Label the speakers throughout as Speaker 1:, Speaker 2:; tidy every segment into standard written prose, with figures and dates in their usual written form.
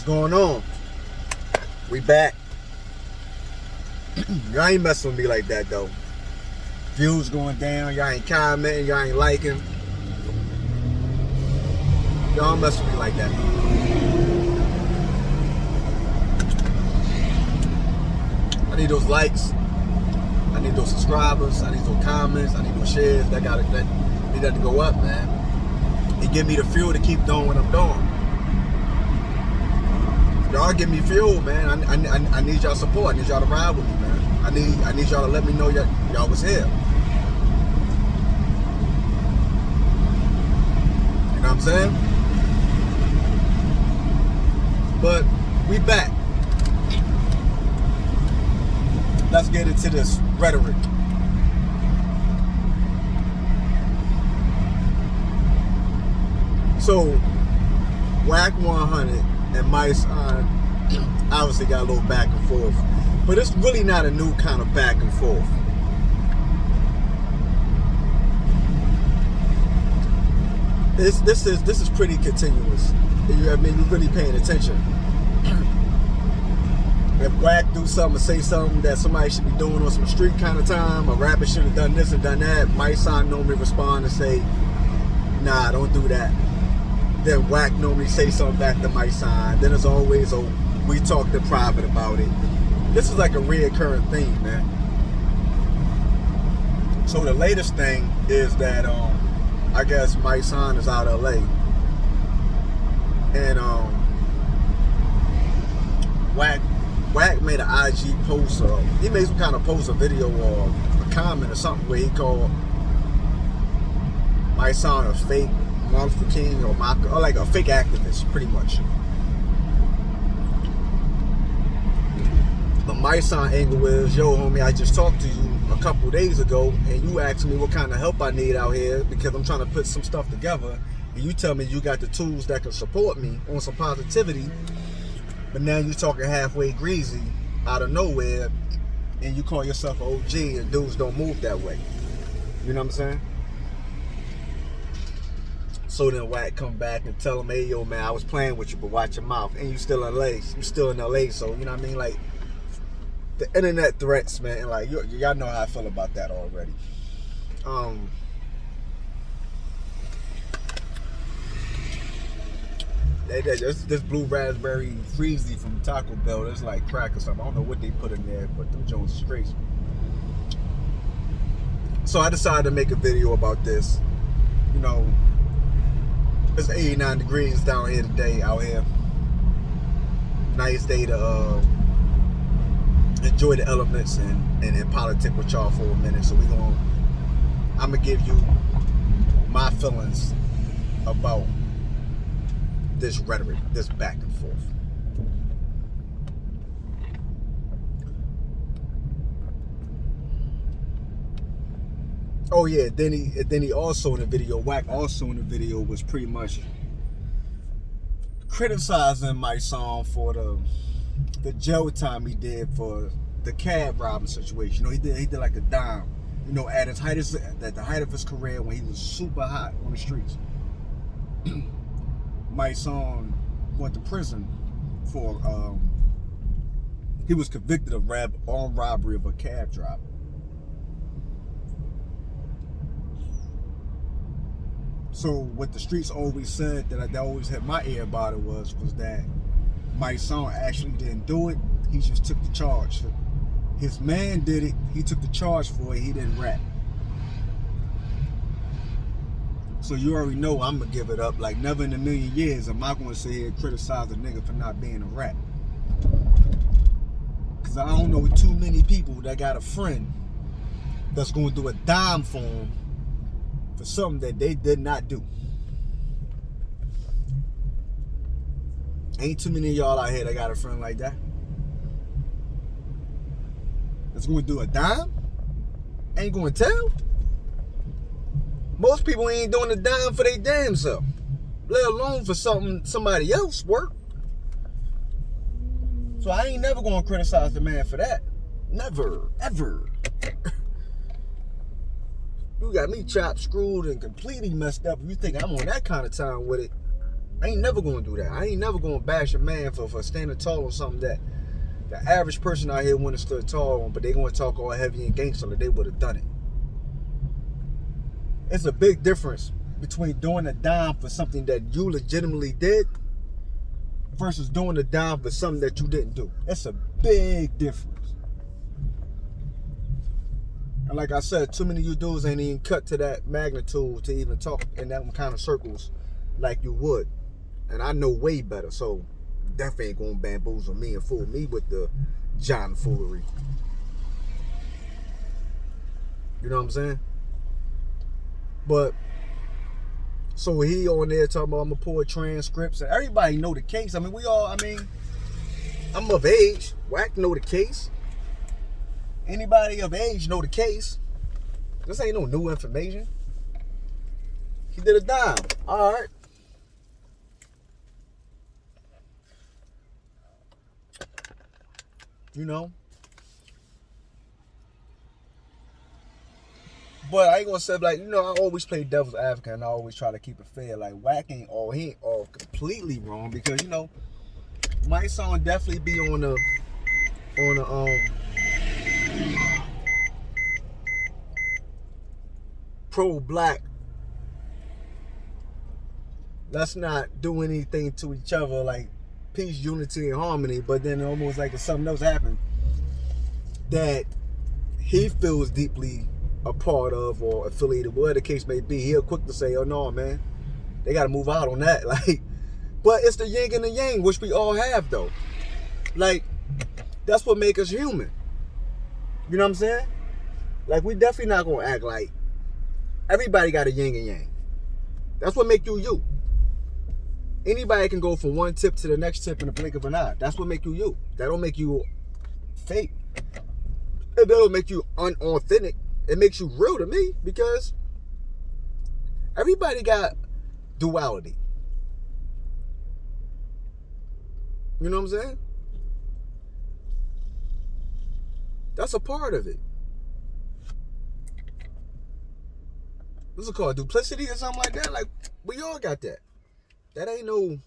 Speaker 1: What's going on? We back. Y'all ain't messing with me like that though. Views going down, y'all ain't commenting, y'all ain't liking. Y'all don't mess with me like that. I need those likes. I need those subscribers. I need those comments. I need those shares. That need that to go up, man. It give me the fuel to keep doing what I'm doing. Y'all give me fuel, man. I need y'all support. I need y'all to ride with me, man. I need y'all to let me know y'all was here. You know what I'm saying? But we back. Let's get into this rhetoric. So, Wack 100 and Mysonne obviously got a little back and forth, but it's really not a new kind of back and forth. This is pretty continuous. I mean, you're really paying attention. If Wack do something or say something that somebody should be doing on some street kind of time, a rapper should have done this and done that, Mysonne normally respond and say, nah, don't do that. Then Wack normally say something back to Mysonne. Then there's always we talked in private about it. This is like a reoccurring thing, man. So the latest thing is that I guess Mysonne is out of LA. And Wack made an IG post, he made some kind of post, a video or a comment or something where he called Mysonne a fake Martin Luther King or like a fake activist, pretty much. But Mysonne angle is, yo homie, I just talked to you a couple days ago and you asked me what kind of help I need out here because I'm trying to put some stuff together, and you tell me you got the tools that can support me on some positivity. But now you're talking halfway greasy out of nowhere and you call yourself an OG and dudes don't move that way. You know what I'm saying? So then Wack come back and tell him, hey, yo, man, I was playing with you, but watch your mouth. And you still in LA. You still in LA, so, you know what I mean? Like, the internet threats, man, like, y'all know how I feel about that already. This blue raspberry freezy from Taco Bell, it's like crack or something. I don't know what they put in there, but them Jones is crazy. So I decided to make a video about this. You know, it's 89 degrees down here today, out here. Nice day to enjoy the elements and politic with y'all for a minute. So I'm gonna give you my feelings about this rhetoric, this back and forth. Oh yeah, then he also in the video, Wack also in the video was pretty much criticizing Mysonne for the jail time he did for the cab robbing situation. You know, he did like a dime. You know, at the height of his career when he was super hot on the streets. Mysonne went to prison for he was convicted of armed robbery of a cab driver. So what the streets always said that always had my ear about it was that Mysonne actually didn't do it. He just took the charge. His man did it. He took the charge for it. He didn't rap. So you already know I'm going to give it up. Like, never in a million years am I going to sit here and criticize a nigga for not being a rap. Because I don't know too many people that got a friend that's going to do a dime for him for something that they did not do. Ain't too many of y'all out here that got a friend like that. That's going to do a dime? Ain't going to tell? Most people ain't doing a dime for their damn self, let alone for somebody else work. So I ain't never gonna criticize the man for that. Never, ever. You got me chopped, screwed, and completely messed up. If you think I'm on that kind of time with it, I ain't never gonna do that. I ain't never gonna bash a man for standing tall on something that the average person out here wouldn't have stood tall on, but they gonna talk all heavy and gangster like they would have done it. It's a big difference between doing a dime for something that you legitimately did versus doing a dime for something that you didn't do. It's a big difference. And like I said, too many of you dudes ain't even cut to that magnitude to even talk in them kind of circles like you would. And I know way better, so definitely ain't gonna bamboozle me and fool me with the John foolery. You know what I'm saying? But so he on there talking about I'm gonna pull transcripts, and everybody know the case. I mean, I'm of age. Wack know the case. Anybody of age know the case. This ain't no new information. He did a dime. All right. You know. But I ain't gonna say like, I always play devil's advocate and I always try to keep it fair. Like Wack he ain't all completely wrong because Mysonne definitely be on a pro-black. Let's not do anything to each other, like peace, unity, and harmony. But then almost like if something else happened that he feels deeply a part of or affiliated, whatever the case may be, he'll quick to say, "Oh no, man, they got to move out on that." Like, but it's the yin and the yang, which we all have though. Like, that's what makes us human. You know what I'm saying? Like, we definitely not gonna act like everybody got a yin and yang. That's what make you you. Anybody can go from one tip to the next tip in the blink of an eye. That's what make you you. That don't make you fake. It don't make you unauthentic. It makes you real to me because everybody got duality. You know what I'm saying? That's a part of it. What's it called? Duplicity or something like that? Like, we all got that. That ain't no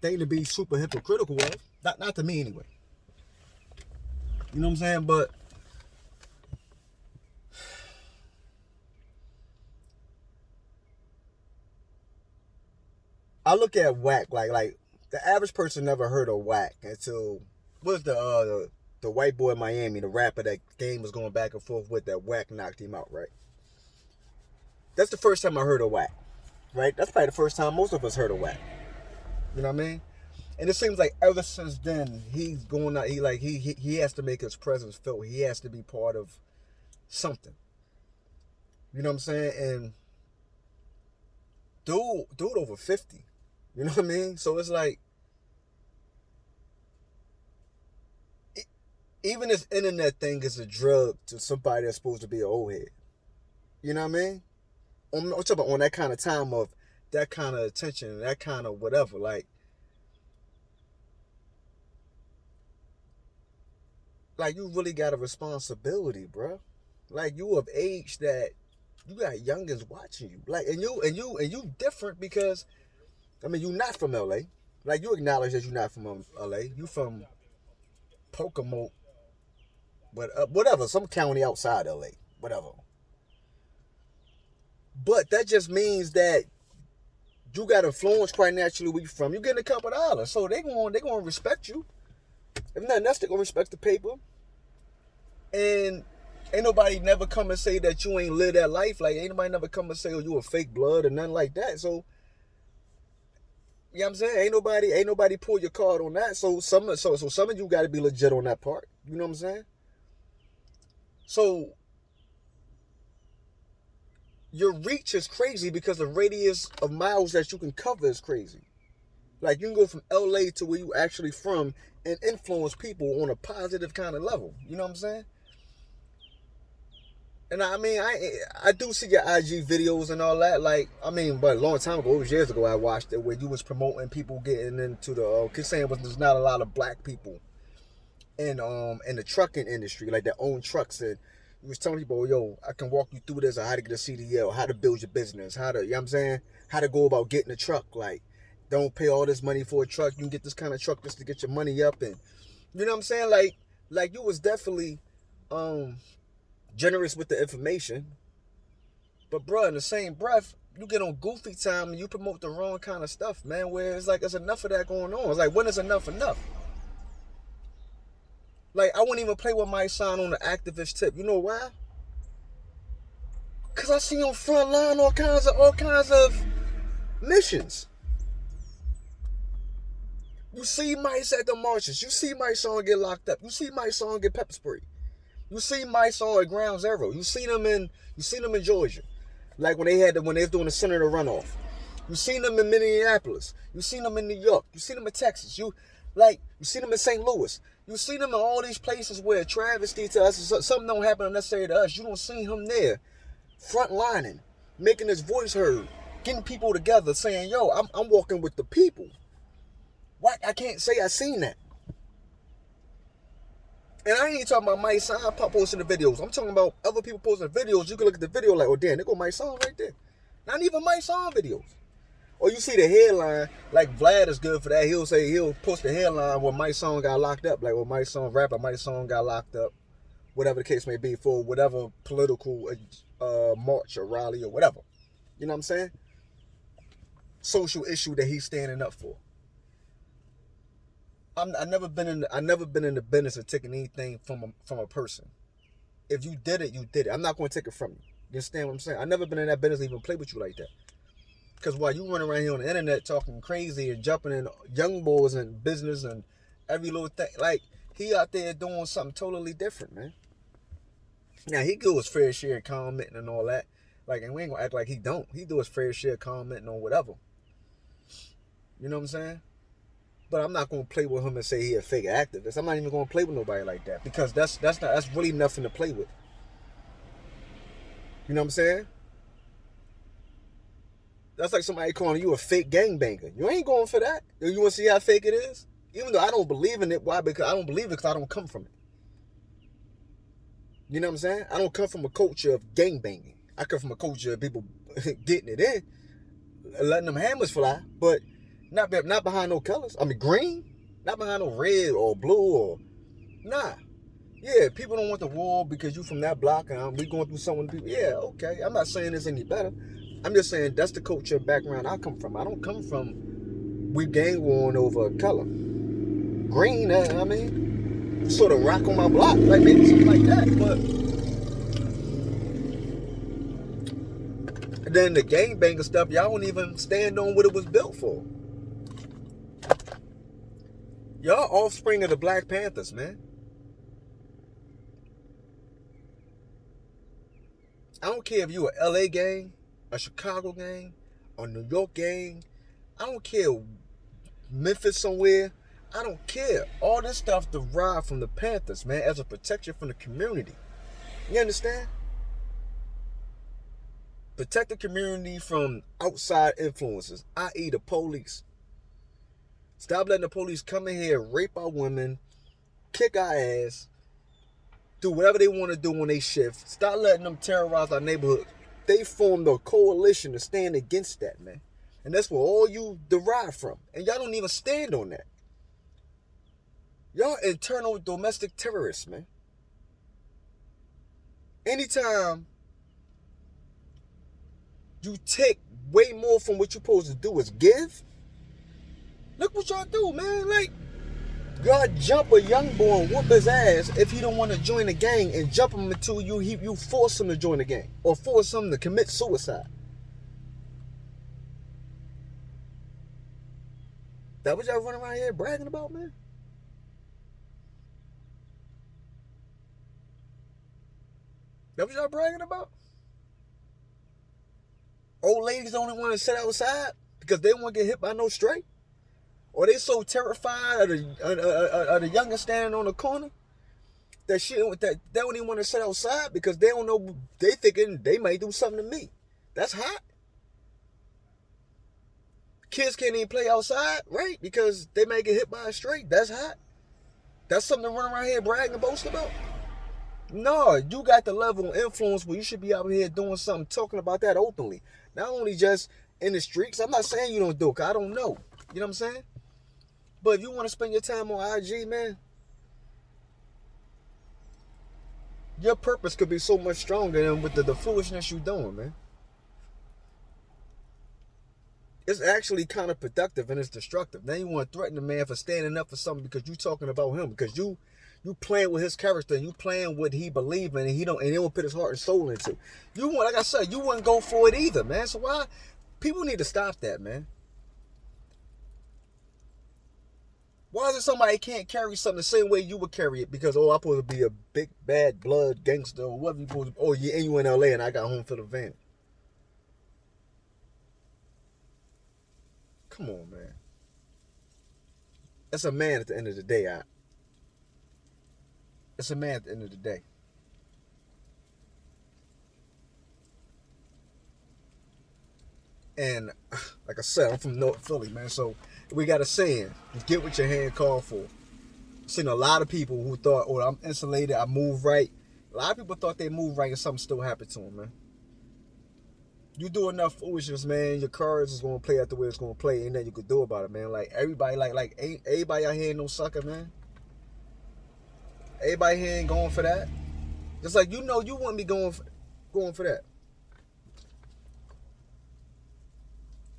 Speaker 1: thing to be super hypocritical of. Not to me anyway. You know what I'm saying? But I look at Wack like the average person never heard of Wack until was the white boy in Miami, the rapper that game was going back and forth with, that Wack knocked him out, right? That's the first time I heard of Wack, right? That's probably the first time most of us heard of Wack. You know what I mean? And it seems like ever since then he's going out. He has to make his presence felt. He has to be part of something. You know what I'm saying? And dude over 50. You know what I mean? So it's like, even this internet thing is a drug to somebody that's supposed to be an old head. You know what I mean? I'm talking about on that kind of time of that kind of attention, that kind of whatever. Like you really got a responsibility, bro. Like, you of age that you got youngins watching you. Like, and you different because, I mean, you not from LA. Like, you acknowledge that you're not from LA. You from Pocomoke, but whatever, some county outside LA, whatever. But that just means that you got influence quite naturally where you from. You getting a couple dollars, so they gonna respect you. If nothing else, they gonna respect the paper. And ain't nobody never come and say that you ain't live that life. Like, ain't nobody never come and say, "Oh, you a fake blood," or nothing like that. So, you know what I'm saying? Ain't nobody pull your card on that. So some of you got to be legit on that part. You know what I'm saying? So your reach is crazy because the radius of miles that you can cover is crazy. Like, you can go from LA to where you actually from and influence people on a positive kind of level. You know what I'm saying? And I mean, I do see your IG videos and all that. Like, I mean, but a long time ago, it was years ago, I watched it where you was promoting people getting into the, cause saying there's not a lot of black people in the trucking industry, like that own trucks, and You was telling people, yo, I can walk you through this, or how to get a CDL, how to build your business, how to, you know what I'm saying? How to go about getting a truck. Like, don't pay all this money for a truck. You can get this kind of truck just to get your money up. And, you know what I'm saying? Like you was definitely generous with the information. But, bro, in the same breath, you get on goofy time and you promote the wrong kind of stuff, man, where it's like, there's enough of that going on. It's like, when is enough enough? Like, I wouldn't even play with Mysonne on the activist tip. You know why? Because I see on front line all kinds of missions. You see mice at the marches. You see Mysonne get locked up. You see Mysonne get pepper sprayed. You see Mysonne at Ground Zero. You seen them in Georgia. Like when they was doing the senator runoff. You seen them in Minneapolis. You seen them in New York. You seen them in Texas. You seen them in St. Louis. You see them in all these places where travesty to us, something don't happen unnecessary to us. You don't see him there, front lining, making his voice heard, getting people together, saying, yo, I'm walking with the people. Wack, I can't say I seen that. And I ain't talking about Mysonne posting the videos. I'm talking about other people posting the videos. You can look at the video like, oh, damn, there go Mysonne right there. Not even Mysonne videos. Or you see the headline, like Vlad is good for that. He'll post the headline where Mysonne got locked up. Like, well, rapper Mysonne got locked up. Whatever the case may be, for whatever political march or rally or whatever. You know what I'm saying? Social issue that he's standing up for. I never been in the business of taking anything from a person. If you did it, you did it. I'm not going to take it from you. You understand what I'm saying? I never been in that business to even play with you like that. Because while you run around here on the internet talking crazy and jumping in young boys and business and every little thing, like, he out there doing something totally different, man. Now, he do his fair share of commenting and all that. Like, and we ain't gonna act like he don't. He do his fair share of commenting on whatever. You know what I'm saying? But I'm not gonna play with him and say he a fake activist. I'm not even gonna play with nobody like that, because that's really nothing to play with. You know what I'm saying? That's like somebody calling you a fake gangbanger. You ain't going for that. You want to see how fake it is? Even though I don't believe in it. Why? Because I don't believe it because I don't come from it. You know what I'm saying? I don't come from a culture of gangbanging. I come from a culture of people getting it in, letting them hammers fly, but not behind no colors. I mean, green, not behind no red or blue or nah. Yeah, people don't want the war because you from that block and we going through something. Yeah, okay. I'm not saying it's any better. I'm just saying that's the culture background I come from. I don't come from we gang warring over color. Green, I mean, sort of rock on my block, like maybe something like that. But then the gangbanger stuff, y'all don't even stand on what it was built for. Y'all offspring of the Black Panthers, man. I don't care if you a LA gang, a Chicago gang, a New York gang. I don't care, Memphis somewhere. I don't care. All this stuff derived from the Panthers, man, as a protection from the community. You understand? Protect the community from outside influences, i.e. the police. Stop letting the police come in here, rape our women, kick our ass, do whatever they want to do when they shift. Stop letting them terrorize our neighborhood. They formed a coalition to stand against that, man. And that's where all you derive from. And y'all don't even stand on that. Y'all internal domestic terrorists, man. Anytime you take way more from what you're supposed to do is give, look what y'all do, man. Like, y'all jump a young boy and whoop his ass if he don't want to join the gang, and jump him until you force him to join the gang or force him to commit suicide. That what y'all running around here bragging about, man? That what y'all bragging about? Old ladies don't want to sit outside because they don't want to get hit by no stray? Or they so terrified of the youngest standing on the corner that they don't even want to sit outside because they don't know, they thinking they might do something to me. That's hot. Kids can't even play outside, right? Because they might get hit by a stray. That's hot. That's something to run around here bragging and boast about. No, you got the level of influence where you should be out here doing something, talking about that openly. Not only just in the streets. I'm not saying you don't do it, 'cause I don't know. You know what I'm saying? But if you want to spend your time on IG, man, your purpose could be so much stronger than with the foolishness you doing, man. It's actually kind of productive and it's destructive. Now you want to threaten the man for standing up for something because you talking about him, because you playing with his character and you playing what he believe in, and he don't put his heart and soul into. You want, like I said, you wouldn't go for it either, man. So why? People need to stop that, man. Why is it somebody can't carry something the same way you would carry it? Because, oh, I'm supposed to be a big bad blood gangster or whatever you supposed to. Oh, yeah, and you in LA and I got home for the van. Come on, man. That's a man at the end of the day. It's a man at the end of the day. And like I said, I'm from North Philly, man. So we got a saying: you get what your hand called for. I've seen a lot of people who thought, "Oh, I'm insulated. I move right." A lot of people thought they moved right, and something still happened to them, man. You do enough foolishness, man, your cards is gonna play out the way it's gonna play. Ain't nothing you could do about it, man. Like everybody, ain't everybody out here ain't no sucker, man. Everybody here ain't going for that. Just like you wouldn't be going for that.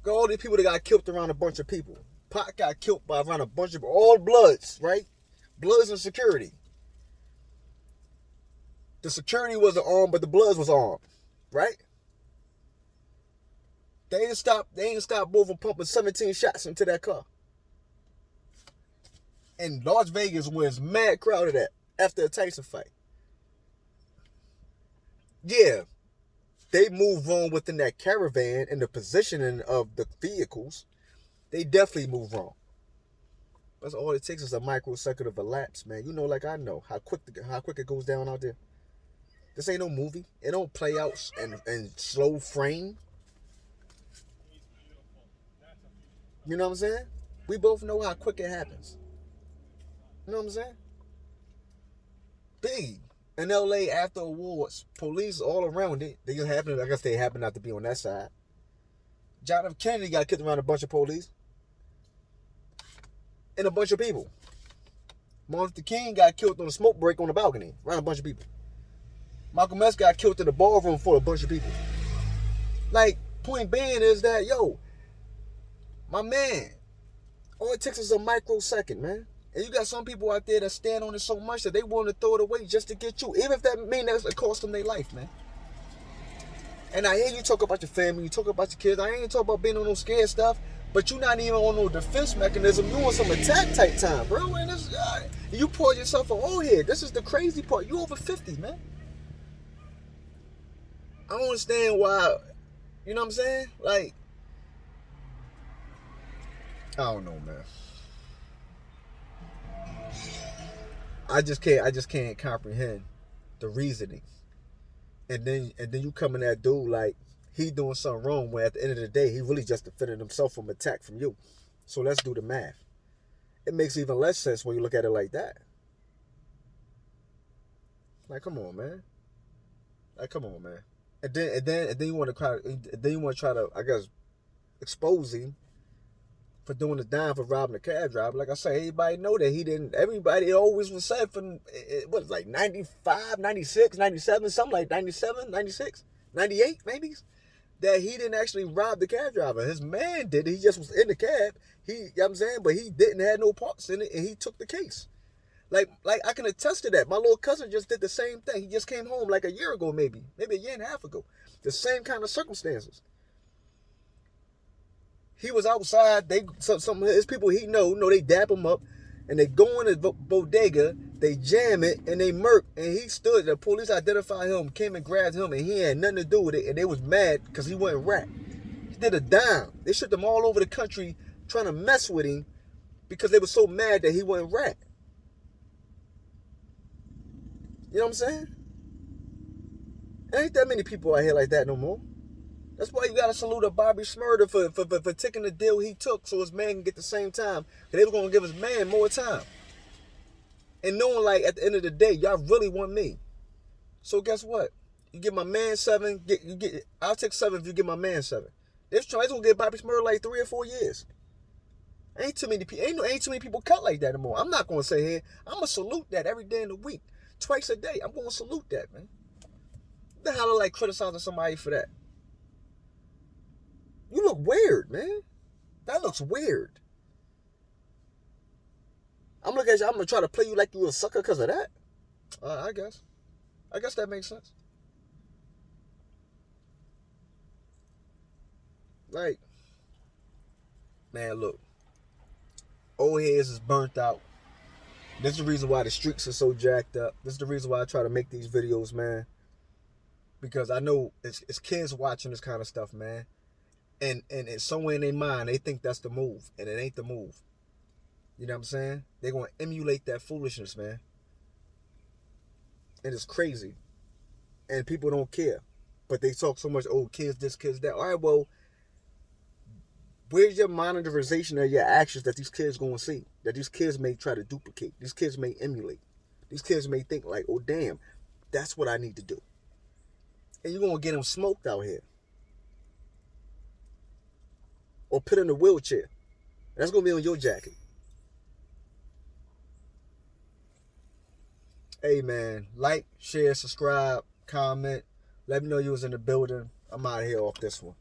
Speaker 1: Go all these people that got killed around a bunch of people. Pac got killed by around a bunch of all bloods, right? Bloods and security. The security wasn't armed, but the bloods was armed, right? They ain't stop both from pumping 17 shots into that car. And Las Vegas was mad crowded at after a Tyson fight. Yeah, they move wrong within that caravan and the positioning of the vehicles. They definitely move wrong. That's all it takes is a microsecond of a lapse, man. You know, like I know how quick it goes down out there. This ain't no movie. It don't play out in slow frame. You know what I'm saying? We both know how quick it happens. You know what I'm saying? Big. In LA after awards, police all around it. They happen. I guess they happen not to be on that side. John F. Kennedy got killed around a bunch of police and a bunch of people. Martin Luther King got killed on a smoke break on the balcony around a bunch of people. Malcolm X got killed in the ballroom for a bunch of people. Like, point being is that, yo, my man, all it takes is a microsecond, man. And you got some people out there that stand on it so much that they want to throw it away just to get you. Even if that means that's it cost them their life, man. And I hear you talk about your family, you talk about your kids. I ain't talking about being on no scared stuff, but you're not even on no defense mechanism. You on some attack type time, bro. And you pour yourself a hole here. This is the crazy part. You over 50, man. I don't understand why, you know what I'm saying? Like, I don't know, man. I just can't comprehend the reasoning. And then you come in that dude like he doing something wrong when at the end of the day he really just defended himself from attack from you. So let's do the math. It makes even less sense when you look at it like that. Like, come on, man. And then you want to try to I guess expose him for doing the dime for robbing a cab driver. Like I say, everybody know that he didn't. Everybody always was said from, it was like 95, 96, 97, something like 97, 96, 98 maybe, that he didn't actually rob the cab driver. His man did it. He just was in the cab. You know what I'm saying? But he didn't have no parts in it, and he took the case. Like I can attest to that. My little cousin just did the same thing. He just came home like a year ago, maybe a year and a half ago. The same kind of circumstances. He was outside. Some of his people he know, they dap him up, and they go in the bodega, they jam it, and they murk. And he stood. The police identified him, came and grabbed him, and he had nothing to do with it. And they was mad because he wasn't rat. He did a dime. They shipped him all over the country trying to mess with him because they were so mad that he wasn't rat. You know what I'm saying? Ain't that many people out here like that no more. That's why you gotta salute a Bobby Shmurda for taking the deal he took so his man can get the same time. They were gonna give his man more time. And knowing like at the end of the day, y'all really want me. So guess what? You get my man 7. I'll take 7 if you get my man 7. This trying to get Bobby Smurl like 3 or 4 years. Ain't too many people. Ain't too many people cut like that anymore. I'm not gonna say here. I'm gonna salute that every day in the week, twice a day. I'm gonna salute that, man. The hell I like criticizing somebody for that? You look weird, man. That looks weird. I'm gonna try to play you like you a sucker because of that. I guess. I guess that makes sense. Like, man, look. Old heads is burnt out. This is the reason why the streets are so jacked up. This is the reason why I try to make these videos, man. Because I know it's kids watching this kind of stuff, man. And it's somewhere in their mind, they think that's the move. And it ain't the move. You know what I'm saying? They're going to emulate that foolishness, man. And it's crazy. And people don't care. But they talk so much, oh, kids this, kids that. All right, well, where's your monitorization of your actions that these kids going to see? That these kids may try to duplicate. These kids may emulate. These kids may think like, oh, damn, that's what I need to do. And you're going to get them smoked out here. Or put in a wheelchair. That's going to be on your jacket. Hey, man, like, share, subscribe, comment. Let me know you was in the building. I'm out of here off this one.